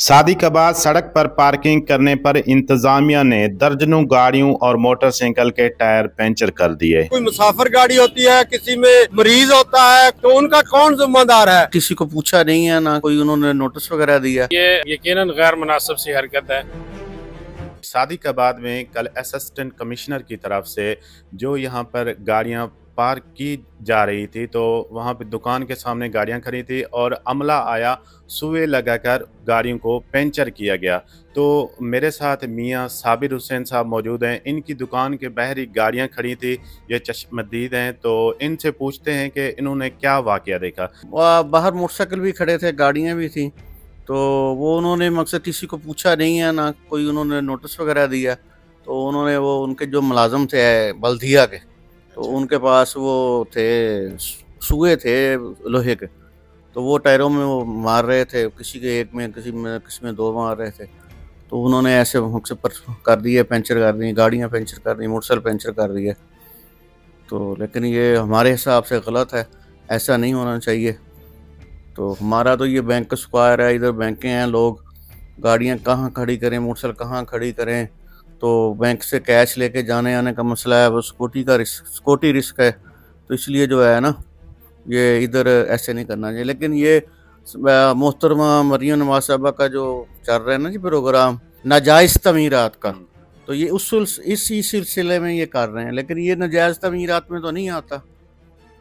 शादी के बाद सड़क पर पार्किंग करने पर इंतजामिया ने दर्जनों गाड़ियों और मोटरसाइकिल के टायर पंचर कर दिए। कोई मुसाफिर गाड़ी होती है, किसी में मरीज होता है, तो उनका कौन जिम्मेदार है? किसी को पूछा नहीं है, ना कोई उन्होंने नोटिस वगैरह दिया। ये यकीनन गैर मुनासिब सी हरकत है। शादी के बाद में कल असिस्टेंट कमिश्नर की तरफ से जो यहाँ पर गाड़ियाँ पार्क की जा रही थी, तो वहाँ पे दुकान के सामने गाड़ियाँ खड़ी थी और अमला आया, सुए लगाकर गाड़ियों को पंचर किया गया। तो मेरे साथ मियाँ साबिर हुसैन साहब मौजूद हैं। इनकी दुकान के बाहर ही गाड़ियाँ खड़ी थी, ये चश्मदीद हैं, तो इनसे पूछते हैं कि इन्होंने क्या वाक़या देखा। बाहर मोटरसाइकिल भी खड़े थे, गाड़ियाँ भी थी, तो वो उन्होंने मकसद किसी को पूछा नहीं है, ना कोई उन्होंने नोटिस वगैरह दिया। तो उन्होंने वो उनके जो मुलाजम थे बल्दिया के, तो उनके पास वो थे सुए थे लोहे के, तो वो टायरों में वो मार रहे थे, किसी के एक में किसी में दो मार रहे थे। तो उन्होंने ऐसे हमसे कर दिए, पंचर कर दी, गाड़ियाँ पंचर कर दी, मोटरसाइकिल पंचर कर दिए। तो लेकिन ये हमारे हिसाब से गलत है, ऐसा नहीं होना चाहिए। तो हमारा तो ये बैंक स्क्वायर है, इधर बैंकें हैं, लोग गाड़ियाँ कहाँ खड़ी करें, मोटरसाइकिल कहाँ खड़ी करें। तो बैंक से कैश लेके जाने आने का मसला है, वो सिक्योरिटी रिस्क है। तो इसलिए जो है ना, ये इधर ऐसे नहीं करना चाहिए। लेकिन ये मोहतरमा मरियम नवाज साहबा का जो चल रहा है ना जी प्रोग्राम नाजायज़ तमीरात का, तो ये इसी सिलसिले में ये कर रहे हैं। लेकिन ये नाजायज़ तमीरात में तो नहीं आता।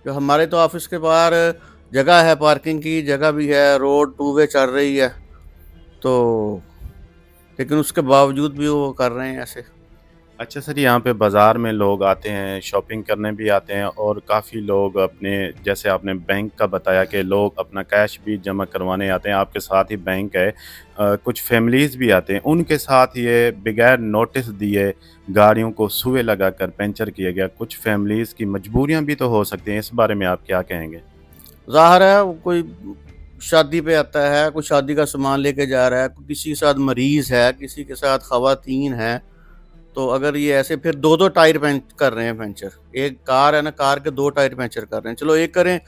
जो हमारे तो ऑफिस के बाहर जगह है, पार्किंग की जगह भी है, रोड 2 वे चल रही है, तो लेकिन उसके बावजूद भी वो कर रहे हैं ऐसे। अच्छा सर, यहाँ पे बाज़ार में लोग आते हैं, शॉपिंग करने भी आते हैं, और काफ़ी लोग अपने, जैसे आपने बैंक का बताया कि लोग अपना कैश भी जमा करवाने आते हैं, आपके साथ ही बैंक है, कुछ फैमिलीज़ भी आते हैं, उनके साथ ये बगैर नोटिस दिए गाड़ियों को सुए लगाकर पंचर किया गया। कुछ फैमिलीज़ की मजबूरियाँ भी तो हो सकती हैं, इस बारे में आप क्या कहेंगे? ज़ाहिर है कोई शादी पे आता है, कोई शादी का सामान लेके जा रहा है, किसी के साथ मरीज़ है, किसी के साथ ख़वातीन है, तो अगर ये ऐसे फिर 2-2 टायर कर रहे हैं पंचर, एक कार है ना, कार के 2 टायर पंचर कर रहे हैं। चलो एक करें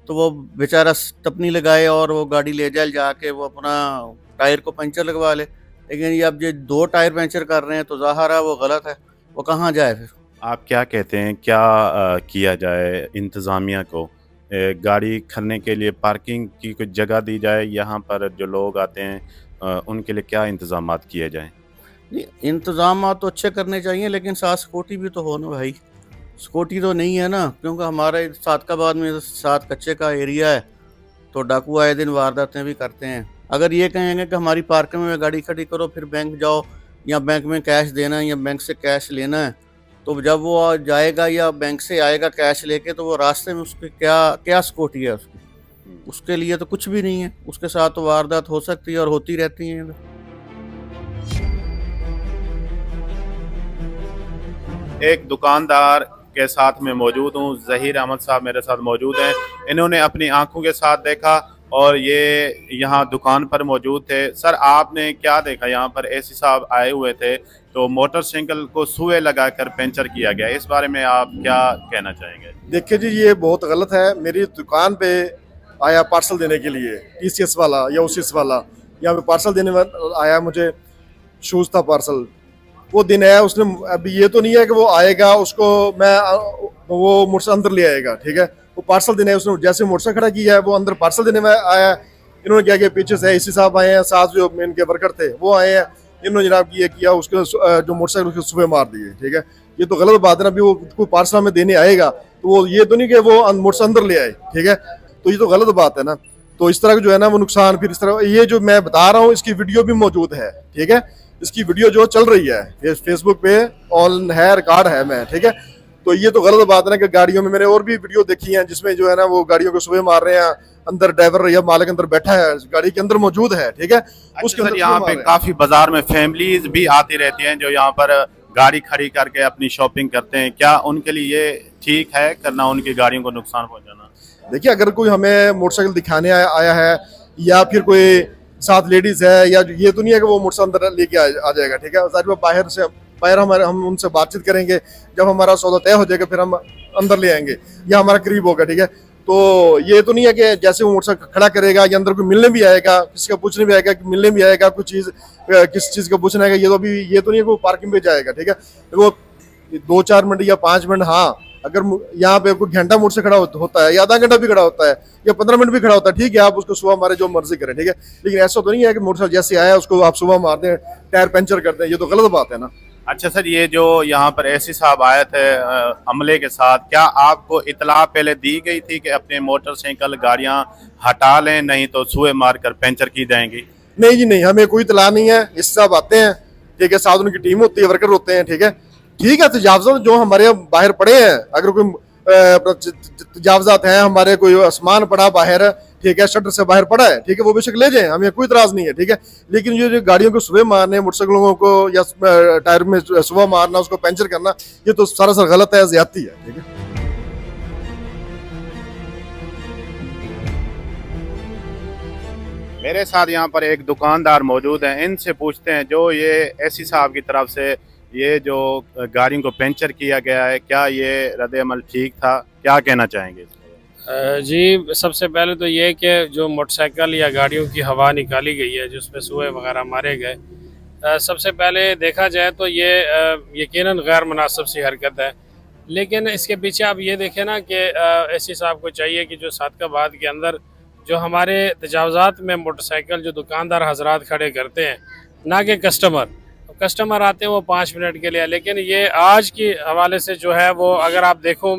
तो वो बेचारा टपनी लगाए और वो गाड़ी ले जाए, जाके वो अपना टायर को पंचर लगवा ले। लेकिन ये अब ये 2 टायर पंचर कर रहे हैं, तो ज़ाहिर है वो गलत है, वो कहाँ जाए फिर। आप क्या कहते हैं, क्या किया जाए इंतज़ामिया को? गाड़ी खड़ने के लिए पार्किंग की कुछ जगह दी जाए, यहाँ पर जो लोग आते हैं उनके लिए क्या इंतज़ामात किए जाएँ? नहीं, इंतज़ाम तो अच्छे करने चाहिए, लेकिन साथ सिक्योरिटी भी तो हो ना भाई। सिक्योरिटी तो नहीं है ना, क्योंकि हमारे सादकाबाद में साथ कच्चे का एरिया है, तो डाकू आए दिन वारदातें भी करते हैं। अगर ये कहेंगे कि हमारी पार्किंग में गाड़ी खड़ी करो, फिर बैंक जाओ, या बैंक में कैश देना है या बैंक से कैश लेना है, तो जब वो जाएगा या बैंक से आएगा कैश लेके, तो वो रास्ते में उसकी क्या सिक्योरिटी है उसके लिए तो कुछ भी नहीं है। उसके साथ तो वारदात हो सकती है और होती रहती है। एक दुकानदार के साथ में मौजूद हूँ, ज़हीर अहमद साहब मेरे साथ मौजूद हैं। इन्होंने अपनी आंखों के साथ देखा और ये यहाँ दुकान पर मौजूद थे। सर, आपने क्या देखा? यहाँ पर एसी साहब आए हुए थे, तो मोटरसाइकिल को सुए लगाकर पंचर किया गया, इस बारे में आप क्या कहना चाहेंगे? देखिए जी, ये बहुत गलत है। मेरी दुकान पे आया पार्सल देने के लिए, TCS वाला या OCS वाला यहाँ पे पार्सल देने आया, मुझे शूज़ था पार्सल, वो दिन है। उसने अभी ये तो नहीं है कि वो आएगा उसको वो मोटरसाइकिल अंदर ले आएगा, ठीक है, वो पार्सल देने, उसने जैसे मोटरसाइकिल खड़ा किया है, वो अंदर पार्सल देने में आया। इन्होंने क्या किया, पीछे से एसी साहब आए हैं, साथ जो इनके वर्कर थे वो आए हैं, इन्होंने जनाब ये किया, उसके जो मोटरसाइकिल उसके सुबह मार दिए, ठीक है। ये तो गलत बात है ना। अभी वो कोई पार्सल में देने आएगा तो वो ये तो नहीं कि वो मोटरसाइकिल अंदर ले आए, ठीक है, तो ये तो गलत बात है ना। तो इस तरह जो है ना वो नुकसान, फिर इस तरह ये जो मैं बता रहा हूँ इसकी वीडियो भी मौजूद है, ठीक है, इसकी वीडियो जो चल रही है फेसबुक पे ऑन है, रिकॉर्ड है मैं, ठीक है। तो ये तो गलत बात है ना कि गाड़ियों में, मैंने और भी वीडियो देखी है जिसमें जो है ना वो गाड़ियों को सुबह मार रहे हैं, अंदर ड्राइवर या मालिक अंदर बैठा है, गाड़ी के अंदर मौजूद है, ठीक है। उसके अंदर यहाँ पे काफी बाजार में फैमिलीज भी आती रहती हैं जो यहाँ पर गाड़ी खड़ी करके अपनी शॉपिंग करते हैं, क्या उनके लिए ये ठीक है करना, उनकी गाड़ियों को नुकसान पहुँचाना? देखिए, अगर कोई हमें मोटरसाइकिल दिखाने आया है या फिर कोई साथ लेडीज है, या ये तो नहीं है कि वो मोटरसाइकिल अंदर लेके आ जाएगा, ठीक है। बाहर हम उनसे बातचीत करेंगे, जब हमारा सौदा तय हो जाएगा फिर हम अंदर ले आएंगे या हमारा करीब होगा, ठीक है। तो ये तो नहीं है कि जैसे वो मोटरसाइकिल खड़ा करेगा या अंदर कोई मिलने भी आएगा, किसी का पूछने भी आएगा, कि मिलने भी आएगा, कुछ चीज़ किस चीज़ का पूछना आएगा, ये तो नहीं है कि वो पार्किंग पे जाएगा। ठीक है, वो 2-4 मिनट या 5 मिनट, हाँ अगर यहाँ पे कोई घंटा मोटर से खड़ा होता है या आधा घंटा भी खड़ा होता है या 15 मिनट भी खड़ा होता है, ठीक है, आप उसको सुबह मारे जो मर्जी करें। ठीक है, लेकिन ऐसा तो नहीं है कि मोटरसाइकिल जैसे आया उसको आप सुबह मार दें, टायर पंचर कर दें, ये तो गलत बात है ना। अच्छा सर, ये जो यहाँ पर एसी साहब आए थे अमले के साथ, क्या आपको इतला पहले दी गई थी कि अपने मोटरसाइकिल गाड़ियाँ हटा लें, नहीं तो सुए मार कर पंचर की जाएंगी? नहीं जी नहीं, हमें कोई इतला नहीं है। इस साहब आते हैं, ठीक है, साथ उनकी टीम होती है, वर्कर होते हैं। ठीक है, तजावजात जो हमारे बाहर पड़े हैं, अगर कोई तजावजात हैं हमारे, कोई सामान पड़ा बाहर, ठीक है, शटर से बाहर पड़ा है, ठीक है, वो बेशक ले जाएं, हमें कोई इतराज नहीं है। ठीक है, लेकिन ये जो गाड़ियों को सुबह मारने, मोटरसाइकिलों को या टायर में सुबह मारना, उसको पंचर करना, ये तो सरासर गलत है, ज्यादती है। ठीक है, मेरे साथ यहाँ पर एक दुकानदार मौजूद हैं, इनसे पूछते हैं जो ये एसी साहब की तरफ से ये जो गाड़ियों को पंचर किया गया है, क्या ये रद्द-ए-अमल ठीक था, क्या कहना चाहेंगे? जी, सबसे पहले तो ये कि जो मोटरसाइकिल या गाड़ियों की हवा निकाली गई है जिसमें सुए वगैरह मारे गए, सबसे पहले देखा जाए तो ये यकीनन गैर मुनासिब सी हरकत है। लेकिन इसके पीछे आप ये देखें ना कि एसी साहब को चाहिए कि जो सादकाबाद के अंदर जो हमारे तजावज़ात में मोटरसाइकिल जो दुकानदार हजरात खड़े करते हैं, ना कि कस्टमर आते हैं वो 5 मिनट के लिए, लेकिन ये आज के हवाले से जो है वो अगर आप देखो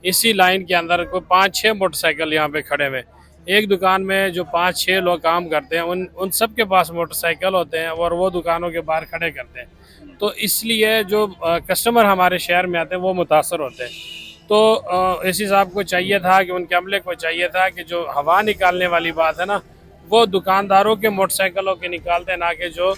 इसी लाइन के अंदर कोई 5-6 मोटरसाइकिल यहाँ पे खड़े हुए, एक दुकान में जो 5-6 लोग काम करते हैं उन सब के पास मोटरसाइकिल होते हैं और वो दुकानों के बाहर खड़े करते हैं। तो इसलिए जो कस्टमर हमारे शहर में आते हैं वो मुतासर होते हैं। तो एसी साहब को चाहिए था कि उनके अमले को चाहिए था कि जो हवा निकालने वाली बात है ना, वो दुकानदारों के मोटरसाइकिलों के निकालते, ना कि जो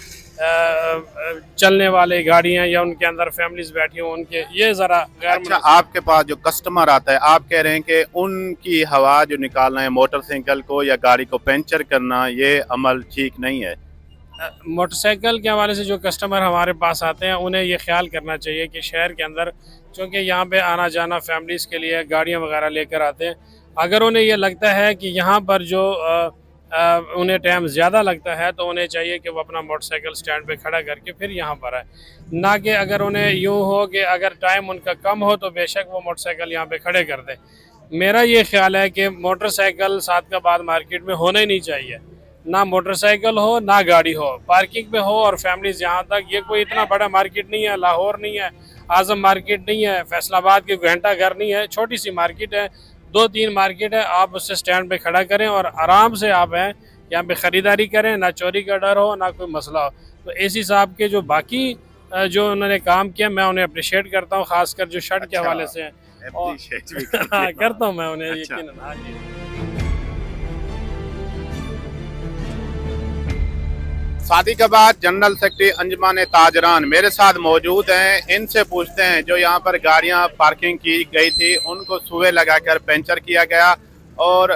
चलने वाले गाड़ियां या उनके अंदर फैमिलीज बैठी हो उनके, ये जरा गैर। अच्छा, आपके पास जो कस्टमर आता है, आप कह रहे हैं कि उनकी हवा जो निकालना है मोटरसाइकिल को या गाड़ी को पंचर करना, ये अमल ठीक नहीं है? मोटरसाइकिल के हवाले से जो कस्टमर हमारे पास आते हैं उन्हें ये ख्याल करना चाहिए कि शहर के अंदर चूँकि यहाँ पे आना जाना फैमिलीज़ के लिए गाड़ियाँ वगैरह लेकर आते हैं, अगर उन्हें ये लगता है कि यहाँ पर जो उन्हें टाइम ज़्यादा लगता है तो उन्हें चाहिए कि वो अपना मोटरसाइकिल स्टैंड पे खड़ा करके फिर यहाँ पर आए, ना कि अगर उन्हें यूँ हो कि अगर टाइम उनका कम हो तो बेशक वो मोटरसाइकिल यहाँ पे खड़े कर दें। मेरा ये ख्याल है कि मोटरसाइकिल सादकाबाद मार्केट में होना ही नहीं चाहिए, ना मोटरसाइकिल हो ना गाड़ी हो, पार्किंग पे हो और फैमिलीज यहाँ तक। ये कोई इतना बड़ा मार्केट नहीं है, लाहौर नहीं है, आजम मार्केट नहीं है, फैसलाबाद के घंटा घर नहीं है, छोटी सी मार्केट है, 2-3 मार्केट है। आप उससे स्टैंड पे खड़ा करें और आराम से आप हैं यहाँ पे ख़रीदारी करें, ना चोरी का डर हो ना कोई मसला हो। तो एसी साहब के जो बाकी जो उन्होंने काम किया मैं उन्हें अप्रिशिएट करता हूँ, खासकर जो शर्ट के हवाले से करता हूँ मैं उन्हें, यकीनन। हाँ जी। सादिकाबाद जनरल सेक्रेटरी अंजुमन ताजरान मेरे साथ मौजूद हैं, इनसे पूछते हैं जो यहाँ पर गाड़ियाँ पार्किंग की गई थी उनको सुए लगाकर पंचर किया गया, और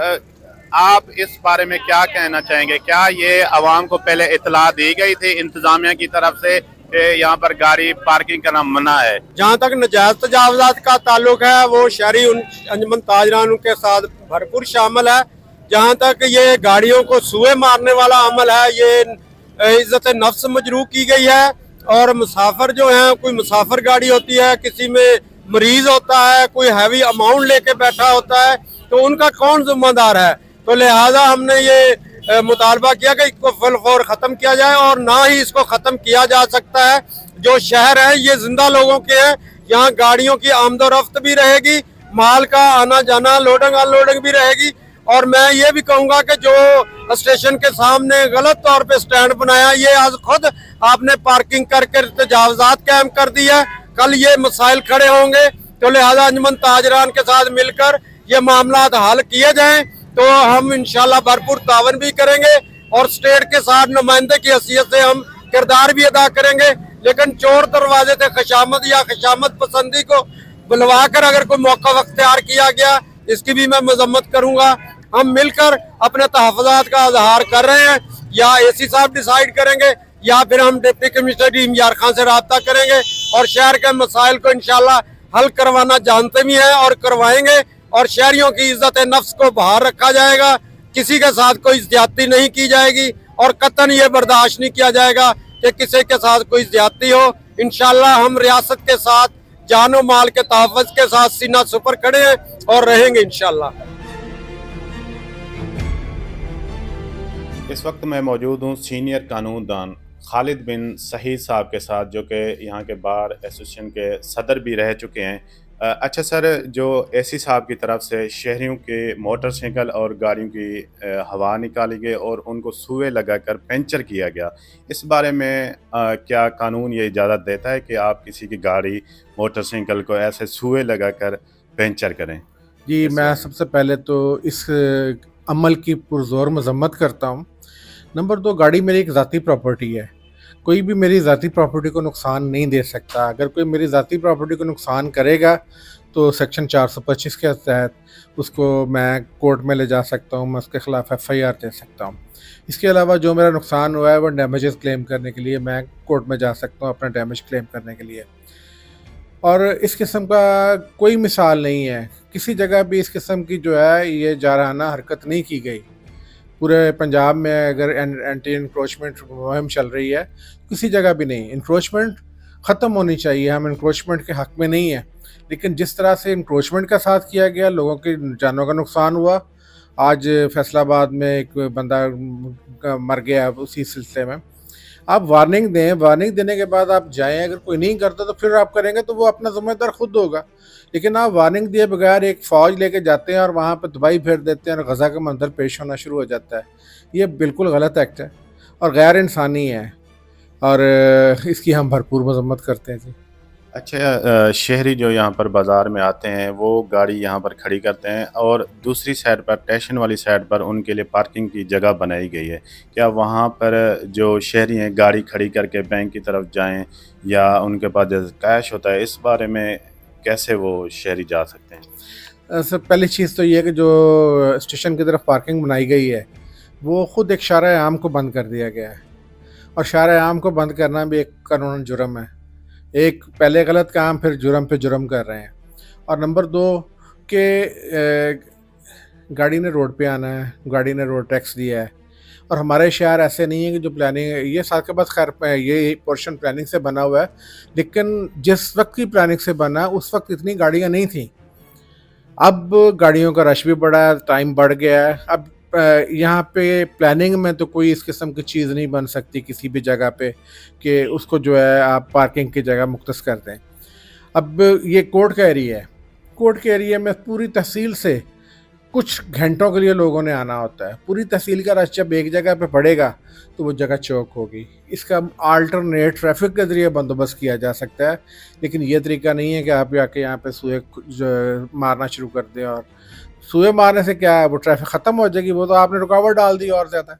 आप इस बारे में क्या कहना चाहेंगे? क्या ये आवाम को पहले इतला दी गई थी इंतजामिया की तरफ से कि यहाँ पर गाड़ी पार्किंग करना मना है? जहाँ तक नजायज तजावजात का ताल्लुक है वो शहरी अंजुमन ताजरान के साथ भरपूर शामिल है। जहाँ तक ये गाड़ियों को सुए मारने वाला अमल है, ये इज्जत नफ्स मजरूह की गई है। और मुसाफिर जो हैं, कोई मुसाफिर गाड़ी होती है, किसी में मरीज होता है, कोई हैवी अमाउंट लेके बैठा होता है, तो उनका कौन जिम्मेदार है? तो लिहाजा हमने ये मुतालबा किया कि इसको फल फौर ख़त्म किया जाए, और ना ही इसको ख़त्म किया जा सकता है। जो शहर है ये जिंदा लोगों के हैं, यहाँ गाड़ियों की आमदोरफ्त भी रहेगी, माल का आना जाना, लोडिंग अनलोडिंग भी रहेगी। और मैं ये भी कहूँगा कि जो स्टेशन के सामने गलत तौर पे स्टैंड बनाया, ये आज खुद आपने पार्किंग करके तजावजात कायम कर दी है, कल ये मसाइल खड़े होंगे। तो लिहाजा अंजुमन ताजरान के साथ मिलकर ये मामला हल किए जाएं, तो हम इंशाल्लाह भरपूर तावन भी करेंगे और स्टेट के साथ नुमाइंदे की हैसियत से हम किरदार भी अदा करेंगे। लेकिन चोर दरवाजे से खुशामद या खुशामद पसंदी को बुलवा कर अगर कोई मौका अख्तियार किया गया, इसकी भी मैं मजम्मत करूंगा। हम मिलकर अपने तहफ़्फ़ुज़ात का इज़हार कर रहे हैं, या एसी साहब डिसाइड करेंगे या फिर हम डिप्टी कमिश्नर इमयार खान से रब्ता करेंगे और शहर के मसाइल को इंशाल्लाह हल करवाना जानते भी हैं और करवाएंगे। और शहरियों की इज्जत नफ्स को बाहर रखा जाएगा। किसी के साथ कोई ज्यादती नहीं की जाएगी और कतन ये बर्दाश्त नहीं किया जाएगा कि किसी के साथ कोई ज्यादती हो। इंशाल्लाह हम रियासत के साथ जानो माल के तहफ़्फ़ुज़ के साथ सीना सुपर खड़े हैं और रहेंगे इंशाल्लाह। इस वक्त मैं मौजूद हूँ सीनियर कानूनदान खालिद बिन सहीद साहब के साथ, जो कि यहाँ के बार एसोसिएशन के सदर भी रह चुके हैं। अच्छा सर, जो एसी साहब की तरफ से शहरियों के मोटरसाइकिल और गाड़ियों की हवा निकाली गई और उनको सूए लगाकर पंचर किया गया, इस बारे में क्या कानून ये इजाज़त देता है कि आप किसी की गाड़ी मोटरसाइकिल को ऐसे सूए लगाकर पंचर करें? जी, मैं सबसे पहले तो इस अमल की पुरज़ोर मज़म्मत करता हूँ। नंबर 2, गाड़ी मेरी एक ज़ाती प्रॉपर्टी है, कोई भी मेरी ज़ाती प्रॉपर्टी को नुकसान नहीं दे सकता। अगर कोई मेरी ज़ाती प्रॉपर्टी को नुकसान करेगा तो सेक्शन 425 के तहत उसको मैं कोर्ट में ले जा सकता हूँ, मैं उसके ख़िलाफ़ FIR दे सकता हूँ। इसके अलावा जो मेरा नुकसान हुआ है वो डैमेजेस क्लेम करने के लिए मैं कोर्ट में जा सकता हूँ अपना डैमेज क्लेम करने के लिए। और इस किस्म का कोई मिसाल नहीं है, किसी जगह भी इस किस्म की जो है ये जारहाना हरकत नहीं की गई। पूरे पंजाब में अगर एंटी इंक्रोचमेंट मुहिम चल रही है, किसी जगह भी नहीं। इंक्रोचमेंट ख़त्म होनी चाहिए, हम इंक्रोचमेंट के हक़ में नहीं है, लेकिन जिस तरह से इंक्रोचमेंट का साथ किया गया, लोगों की जानों का नुकसान हुआ। आज फैसलाबाद में एक बंदा मर गया उसी सिलसिले में। आप वार्निंग दें, वार्निंग देने के बाद आप जाएं, अगर कोई नहीं करता तो फिर आप करेंगे तो वो अपना ज़िम्मेदार खुद होगा। लेकिन आप वार्निंग दिए बगैर एक फ़ौज लेके जाते हैं और वहाँ पे तबाही फेर देते हैं और गज़ा का मंजर पेश होना शुरू हो जाता है। ये बिल्कुल गलत एक्ट है और गैर इंसानी है और इसकी हम भरपूर मज़म्मत करते हैं जी। अच्छा, शहरी जो यहाँ पर बाज़ार में आते हैं वो गाड़ी यहाँ पर खड़ी करते हैं और दूसरी साइड पर, स्टेशन वाली साइड पर उनके लिए पार्किंग की जगह बनाई गई है। क्या वहाँ पर जो शहरी हैं गाड़ी खड़ी करके बैंक की तरफ जाएं या उनके पास जैसे कैश होता है, इस बारे में कैसे वो शहरी जा सकते हैं? सब पहली चीज़ तो ये है कि जो स्टेशन की तरफ पार्किंग बनाई गई है वो ख़ुद एक शारा आम को बंद कर दिया गया है और शारा आम को बंद करना भी एक कानूनन जुर्म है। एक पहले गलत काम, फिर जुर्म पे जुर्म कर रहे हैं। और नंबर 2 के गाड़ी ने रोड पे आना है, गाड़ी ने रोड टैक्स दिया है और हमारे शहर ऐसे नहीं है कि जो प्लानिंग, ये साथ के पास खैर ये पोर्शन प्लानिंग से बना हुआ है, लेकिन जिस वक्त की प्लानिंग से बना उस वक्त इतनी गाड़ियाँ नहीं थी। अब गाड़ियों का रश भी बढ़ा है, टाइम बढ़ गया है। अब यहाँ पे प्लानिंग में तो कोई इस किस्म की चीज़ नहीं बन सकती किसी भी जगह पे कि उसको जो है आप पार्किंग की जगह मुख्तस कर दें। अब ये कोर्ट का एरिया है, कोर्ट के एरिया में पूरी तहसील से कुछ घंटों के लिए लोगों ने आना होता है। पूरी तहसील का रश जब एक जगह पे पड़ेगा तो वो जगह चौक होगी। इसका आल्टरनेट ट्रैफिक के ज़रिए बंदोबस्त किया जा सकता है, लेकिन ये तरीका नहीं है कि आप आके यहाँ पे सूए मारना शुरू कर दें। और सूए मारने से क्या है, वो ट्रैफिक ख़त्म हो जाएगी, वो तो आपने रुकावट डाल दी और ज़्यादा।